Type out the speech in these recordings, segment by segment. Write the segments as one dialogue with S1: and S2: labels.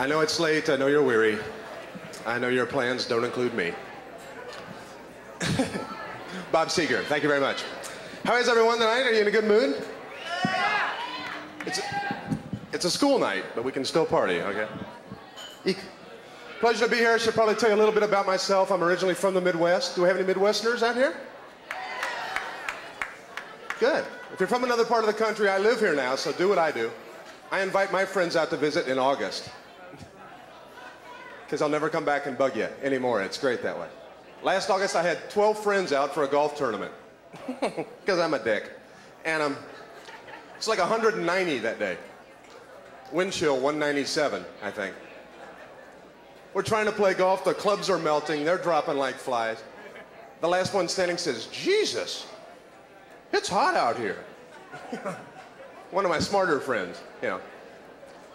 S1: I know it's late, I know you're weary. I know your plans don't include me. Bob Seger, thank you very much. How is everyone tonight? Are you in a good mood? It's a school night, but we can still party, okay? Eek. Pleasure to be here. I should probably tell you a little bit about myself. I'm originally from the Midwest. Do we have any Midwesterners out here? Good. If you're from another part of the country, I live here now, so do what I do. I invite my friends out to visit in August. Because I'll never come back and bug you anymore. It's great that way. Last August, I had 12 friends out for a golf tournament. Because I'm a dick. And it's like 190 that day. Wind chill 197, I think. We're trying to play golf. The clubs are melting. They're dropping like flies. The last one standing says, Jesus, it's hot out here. One of my smarter friends, you know.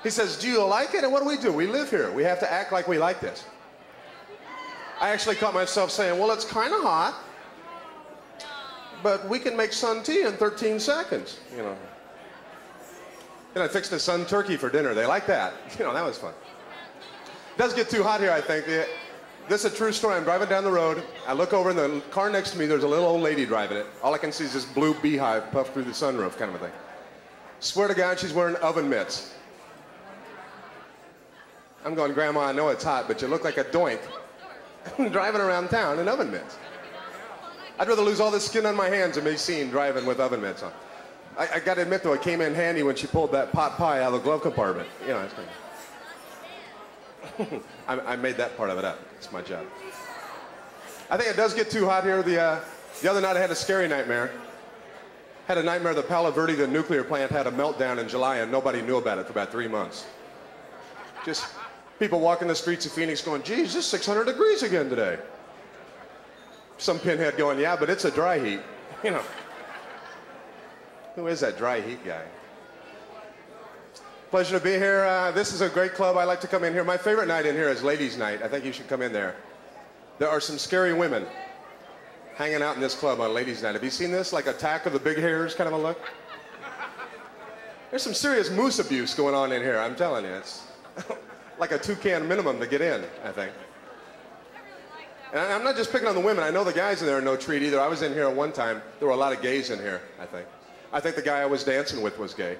S1: He says, do you like it? And what do? We live here. We have to act like we like this. I actually caught myself saying, well, it's kind of hot, but we can make sun tea in 13 seconds, you know. And I fixed a sun turkey for dinner. They like that. You know, that was fun. It does get too hot here, I think. This is a true story. I'm driving down the road. I look over in the car next to me. There's a little old lady driving it. All I can see is this blue beehive puffed through the sunroof kind of a thing. Swear to God, she's wearing oven mitts. I'm going, Grandma, I know it's hot, but you look like a doink driving around town in oven mitts. I'd rather lose all the skin on my hands than be seen driving with oven mitts on. I got to admit, though, it came in handy when she pulled that pot pie out of the glove compartment. You know, it's kind of... I made that part of it up. It's my job. I think it does get too hot here. The other night I had a scary nightmare. Had a nightmare the Palo Verde, the nuclear plant, had a meltdown in July and nobody knew about it for about 3 months. Just people walking the streets of Phoenix going, geez, it's 600 degrees again today. Some pinhead going, yeah, but it's a dry heat. You know. Who is that dry heat guy? Pleasure to be here. This is a great club. I like to come in here. My favorite night in here is ladies' night. I think you should come in there. There are some scary women hanging out in this club on ladies' night. Have you seen this? Like Attack of the Big Hairs kind of a look? There's some serious moose abuse going on in here, I'm telling you. It's like a 2-can minimum to get in, I think. And I'm not just picking on the women. I know the guys in there are no treat either. I was in here at one time. There were a lot of gays in here, I think. I think the guy I was dancing with was gay.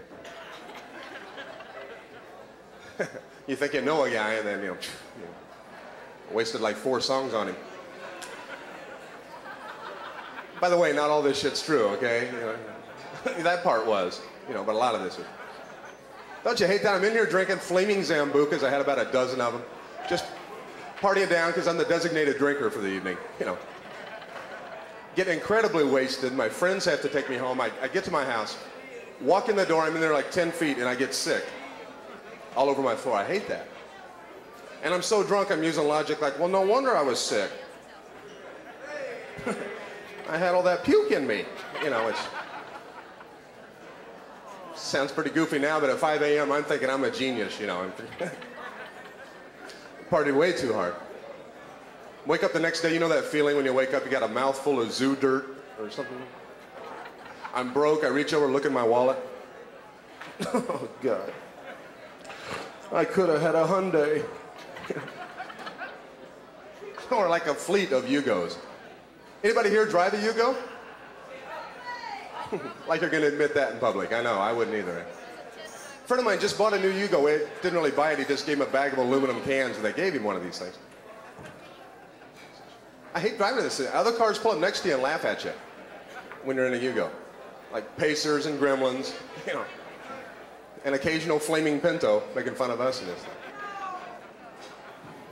S1: You think you know a guy, and then, you know, wasted like 4 songs on him. By the way, not all this shit's true, okay? You know, that part was, you know, but a lot of this is. Don't you hate that? I'm in here drinking flaming Zambucas. I had about a dozen of them. Just partying down because I'm the designated drinker for the evening, you know. Get incredibly wasted. My friends have to take me home. I get to my house, walk in the door, I'm in there like 10 feet, and I get sick. All over my floor. I hate that. And I'm so drunk, I'm using logic like, well, no wonder I was sick. I had all that puke in me. You know, it sounds pretty goofy now, but at 5 a.m. I'm thinking I'm a genius, you know. Partied way too hard. Wake up the next day, you know that feeling when you wake up, you got a mouthful of zoo dirt or something? I'm broke, I reach over, look in my wallet. Oh, God. I could have had a Hyundai. Or like a fleet of Yugos. Anybody here drive a Yugo? Like you're going to admit that in public. I know, I wouldn't either. A friend of mine just bought a new Yugo. He didn't really buy it, he just gave him a bag of aluminum cans and they gave him one of these things. I hate driving this thing. Other cars pull up next to you and laugh at you when you're in a Yugo. Like Pacers and Gremlins, you know. An occasional flaming Pinto making fun of us in this thing.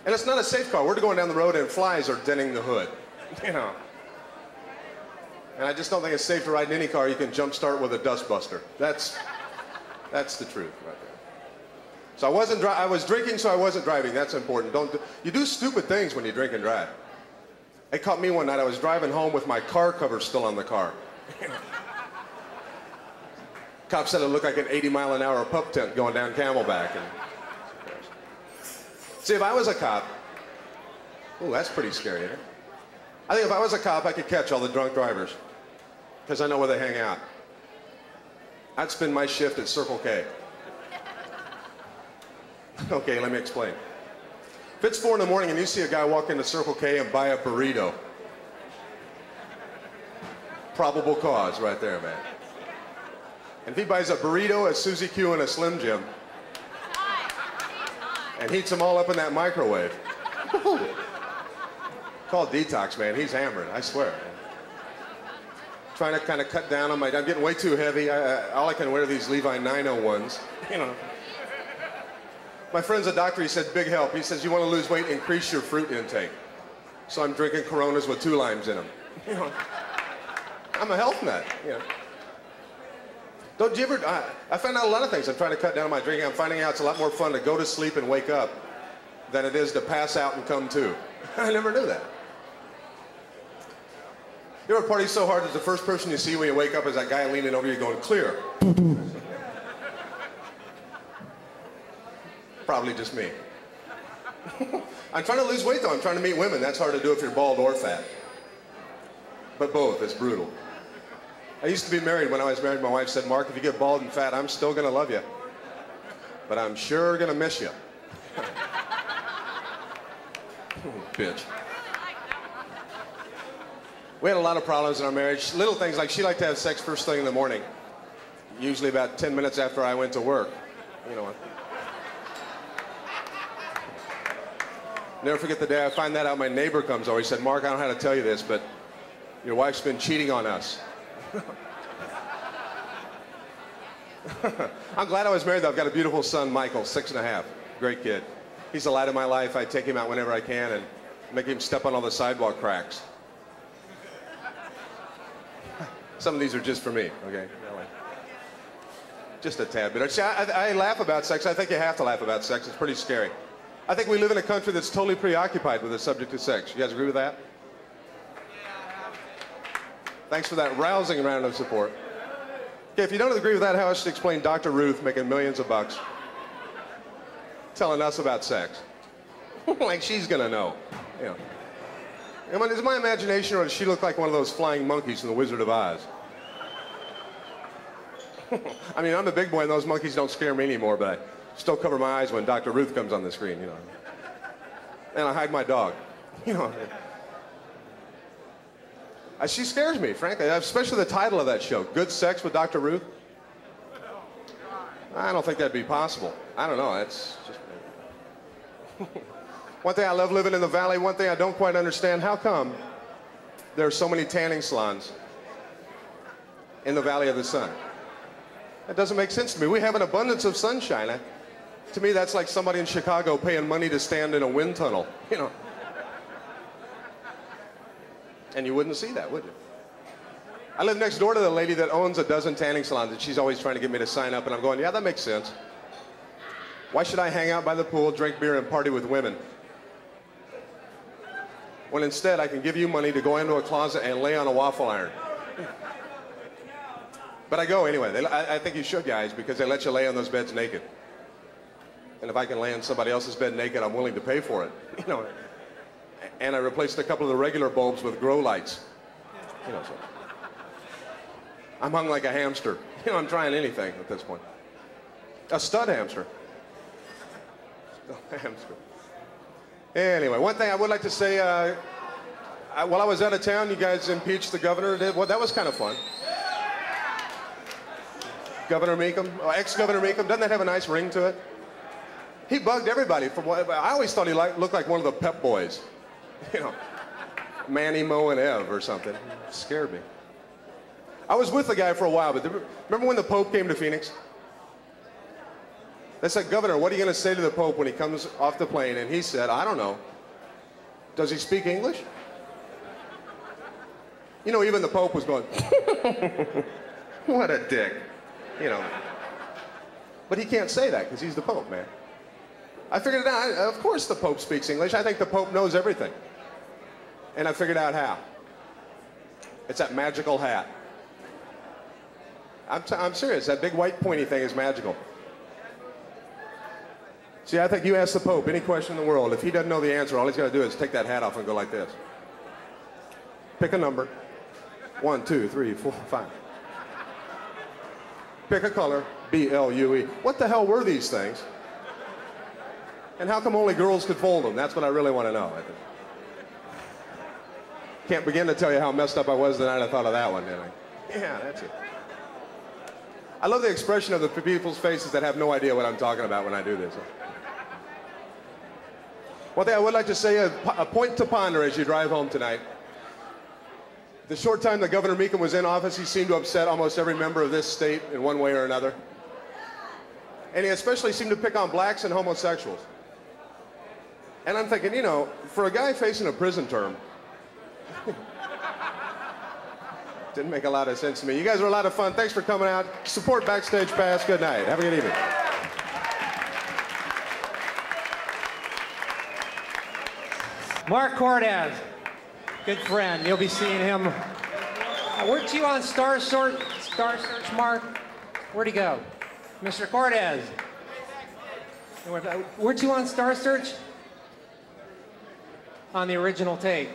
S1: And it's not a safe car. We're going down the road and flies are denting the hood, you know. And I just don't think it's safe to ride in any car you can jump start with a dust buster. That's the truth right there. So I was drinking, so I wasn't driving. That's important. You do stupid things when you drink and drive. It caught me one night. I was driving home with my car cover still on the car. Cop said it looked like an 80-mile-an-hour pup tent going down Camelback. And... See, if I was a cop, ooh, that's pretty scary, isn't it? I think if I was a cop, I could catch all the drunk drivers because I know where they hang out. I'd spend my shift at Circle K. Okay, let me explain. If it's 4 in the morning and you see a guy walk into Circle K and buy a burrito, probable cause right there, man. And if he buys a burrito, a Suzy Q, and a Slim Jim, and heats them all up in that microwave, called detox, man. He's hammering, I swear. Man. Trying to kind of cut down on I'm getting way too heavy. All I can wear are these Levi 901s, you know. My friend's a doctor, he said, big help. He says, you want to lose weight, increase your fruit intake. So I'm drinking Coronas with 2 limes in them. You know, I'm a health nut, you know. Don't you ever, I find out a lot of things. I'm trying to cut down on my drinking. I'm finding out it's a lot more fun to go to sleep and wake up than it is to pass out and come to. I never knew that. You ever party so hard that the first person you see when you wake up is that guy leaning over you going, clear. Probably just me. I'm trying to lose weight though. I'm trying to meet women. That's hard to do if you're bald or fat. But both, it's brutal. I used to be married. When I was married, my wife said, Mark, if you get bald and fat, I'm still going to love you. But I'm sure going to miss you. Bitch. We had a lot of problems in our marriage. Little things like she liked to have sex first thing in the morning. Usually about 10 minutes after I went to work. You know what? Never forget the day I find that out. My neighbor comes over. He said, Mark, I don't know how to tell you this, but your wife's been cheating on us. I'm glad I was married, though. I've got a beautiful son, Michael, 6.5. Great kid. He's the light of my life. I take him out whenever I can and make him step on all the sidewalk cracks. Some of these are just for me, okay? Just a tad bit. See, I laugh about sex. I think you have to laugh about sex. It's pretty scary. I think we live in a country that's totally preoccupied with the subject of sex. You guys agree with that? Thanks for that rousing round of support. Okay, if you don't agree with that, how I should explain Dr. Ruth making millions of bucks telling us about sex? Like she's gonna know. You know. And is it my imagination, or does she look like one of those flying monkeys from The Wizard of Oz? I mean, I'm a big boy and those monkeys don't scare me anymore, but I still cover my eyes when Dr. Ruth comes on the screen, you know. And I hide my dog, you know. She scares me, frankly, especially the title of that show, Good Sex with Dr. Ruth. I don't think that'd be possible. I don't know, it's just... One thing I love living in the valley, one thing I don't quite understand, how come there are so many tanning salons in the Valley of the Sun? That doesn't make sense to me. We have an abundance of sunshine. To me, that's like somebody in Chicago paying money to stand in a wind tunnel, you know. And you wouldn't see that, would you? I live next door to the lady that owns a dozen tanning salons, and she's always trying to get me to sign up, and I'm going, yeah, that makes sense. Why should I hang out by the pool, drink beer, and party with women? When instead I can give you money to go into a closet and lay on a waffle iron. But I go anyway. I think you should, guys, because they let you lay on those beds naked. And if I can lay on somebody else's bed naked, I'm willing to pay for it. You know. And I replaced a couple of the regular bulbs with grow lights. You know, so I'm hung like a hamster. You know, I'm trying anything at this point. A stud hamster. A hamster. Anyway, one thing I would like to say, while I was out of town, you guys impeached the governor. Well, that was kind of fun. Governor Meekum, ex-Governor Meekum, doesn't that have a nice ring to it? He bugged everybody. I always thought he looked like one of the Pep Boys. You know, Manny, Mo, and Ev or something. It scared me. I was with the guy for a while, but remember when the Pope came to Phoenix? They said, Governor, what are you going to say to the Pope when he comes off the plane? And he said, I don't know. Does he speak English? You know, even the Pope was going, what a dick. You know. But he can't say that because he's the Pope, man. I figured it out. Of course the Pope speaks English. I think the Pope knows everything. And I figured out how. It's that magical hat. I'm serious. That big white pointy thing is magical. See, I think you ask the Pope any question in the world. If he doesn't know the answer, all he's got to do is take that hat off and go like this. Pick a number. 1, 2, 3, 4, 5. Pick a color. B-L-U-E. What the hell were these things? And how come only girls could fold them? That's what I really want to know. Can't begin to tell you how messed up I was the night I thought of that one, did I? Yeah, that's it. I love the expression of the people's faces that have no idea what I'm talking about when I do this. One thing I would like to say, a point to ponder as you drive home tonight. The short time that Governor Meekum was in office, he seemed to upset almost every member of this state in one way or another. And he especially seemed to pick on blacks and homosexuals. And I'm thinking, you know, for a guy facing a prison term, didn't make a lot of sense to me. You guys are a lot of fun. Thanks for coming out. Support Backstage Pass. Good night. Have a good evening.
S2: Mark Cortez, good friend. You'll be seeing him. Weren't you on Star Search, Mark? Where'd he go? Mr. Cortez. Weren't you on Star Search? On the original tape.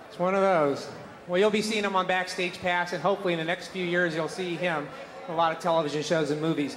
S2: It's one of those. Well, you'll be seeing him on Backstage Pass, and hopefully in the next few years you'll see him in a lot of television shows and movies.